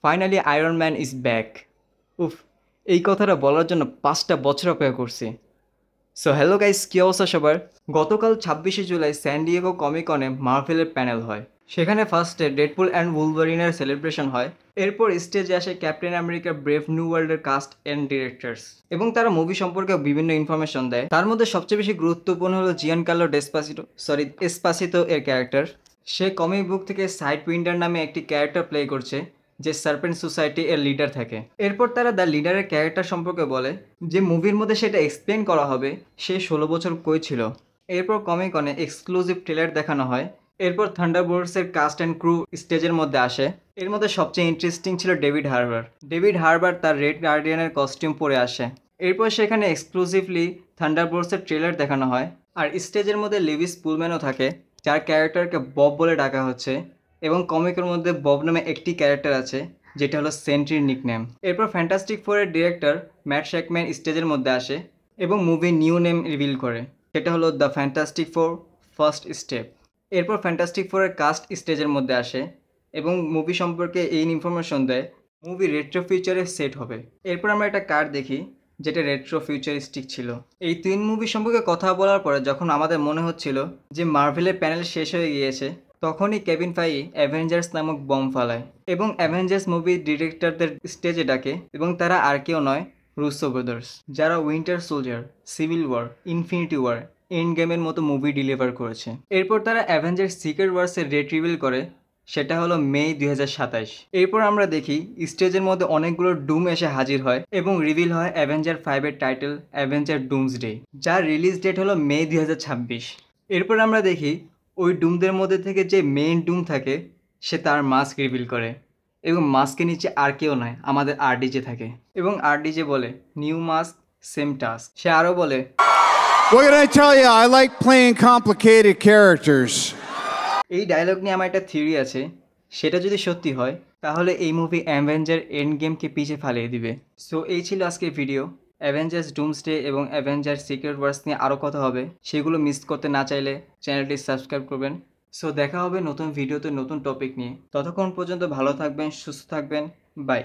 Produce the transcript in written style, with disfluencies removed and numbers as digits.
Finally iron man is back. উফ, এই কথাটা বলার জন্য 5টা বছর অপেক্ষা করছি। সো হ্যালো গাইস, কী অবস্থা সবার? গতকাল 26শে জুলাই স্যান ডিয়েগো কমিকনে মার্ভেলের প্যানেল হয়। সেখানে ফার্স্টে ডেডপুল অ্যান্ড উলভারিনের সেলিব্রেশন হয়। এরপর স্টেজে আসে ক্যাপ্টেন আমেরিকার ব্রেভ নিউ ওয়ার্ল্ডের কাস্ট অ্যান্ড ডিরেক্টরস এবং তারা মুভি সম্পর্কে বিভিন্ন ইনফরমেশন দেয়। তার মধ্যে সবচেয়ে বেশি গুরুত্বপূর্ণ হলো জিয়ানকার্লো এসপাসিতো এর ক্যারেক্টার। সে কমিক বুক থেকে সাইড উইন্ডার নামে একটি ক্যারেক্টার প্লে করছে, যে সার্পেন্ট সোসাইটি এর লিডার থাকে। এরপর তারা দ্য লিডারের ক্যারেক্টার সম্পর্কে বলে, যে মুভির মধ্যে সেটা এক্সপ্লেন করা হবে সে 16 বছর কই ছিল। এরপর কমিকনে এক্সক্লুসিভ ট্রেলার দেখানো হয়। এরপর থান্ডারবোল্টসের কাস্ট অ্যান্ড ক্রু স্টেজের মধ্যে আসে। এর মধ্যে সবচেয়ে ইন্টারেস্টিং ছিল ডেভিড হারবার তার রেড গার্ডিয়ানের কস্টিউম পরে আসে। এরপর সেখানে এক্সক্লুসিভলি থান্ডারবোল্টসের ট্রেলার দেখানো হয়। আর স্টেজের মধ্যে লিভিস পুলম্যানও থাকে, যার ক্যারেক্টারকে বব বলে ডাকা হচ্ছে। এবং কমিকের মধ্যে বব নামে একটি ক্যারেক্টার আছে, যেটা হলো সেন্ট্রির নিকনেম। এরপর ফ্যান্টাস্টিক ফোরের ডিরেক্টর ম্যাট শ্যাকম্যান স্টেজের মধ্যে আসে এবং মুভির নিউ নেম রিভিল করে, সেটা হলো the fantastic four first step. এরপর ফ্যান্টাস্টিক ফোরের কাস্ট স্টেজের মধ্যে আসে এবং মুভি সম্পর্কে এই ইনফরমেশন দেয় মুভি রেট্রো ফিউচারে সেট হবে। এরপর আমরা একটা কার্ড দেখি যেটা রেট্রো ফিউচারিস্টিক ছিল। এই 3 মুভি সম্পর্কে কথা বলার পরে যখন আমাদের মনে হচ্ছিল যে মার্ভেলের প্যানেল শেষ হয়ে গিয়েছে, তখনই কেভিন ফাইগি অ্যাভেঞ্জার্স নামক বম ফালায় এবং অ্যাভেঞ্জার্স মুভির ডিরেক্টরদের স্টেজে ডাকে। এবং তারা আর কেউ নয়, রুসো ব্রাদার্স, যারা Winter Soldier, Civil War, Infinity War, End গেমের মতো মুভি ডেলিভার করেছে। এরপর তারা অ্যাভেঞ্জার্স সিক্রেট ওয়ার্সের ডেট রিভিল করে, সেটা হলো মে 2027। এরপর আমরা দেখি স্টেজের মধ্যে অনেকগুলো ডুম এসে হাজির হয় এবং রিভিল হয় অ্যাভেঞ্জার 5-এর টাইটেল অ্যাভেঞ্জার ডুমসডে, যার রিলিজ ডেট হলো মে 2026। এরপর আমরা দেখি ওই ডুমদের মধ্যে থেকে যে মেইন ডুম থাকে সে তার মাস্ক রিভিল করে এবং মাস্কের নিচে আর কেউ নয়, আমাদের আরডিজে থাকে। এবং আরডিজে বলে, নিউ মাস্ক সেম টাস্ক। সে আরও বলে, What can I tell you? I like playing complicated characters. এই ডায়লগ নিয়ে আমার একটা থিওরি আছে, সেটা যদি সত্যি হয় তাহলে এই মুভি অ্যাভেঞ্জার এন্ড গেমকে পিছিয়ে ফালিয়ে দিবে। সো এই ছিল আজকের ভিডিও। অ্যাভেঞ্জার্স ডুমসডে এবং অ্যাভেঞ্জার সিক্রেট ওয়ার্স নিয়ে আরও কথা হবে, সেগুলো মিস করতে না চাইলে চ্যানেলটি সাবস্ক্রাইব করবেন। সো দেখা হবে নতুন ভিডিওতে নতুন টপিক নিয়ে। ততক্ষণ পর্যন্ত ভালো থাকবেন, সুস্থ থাকবেন, বাই।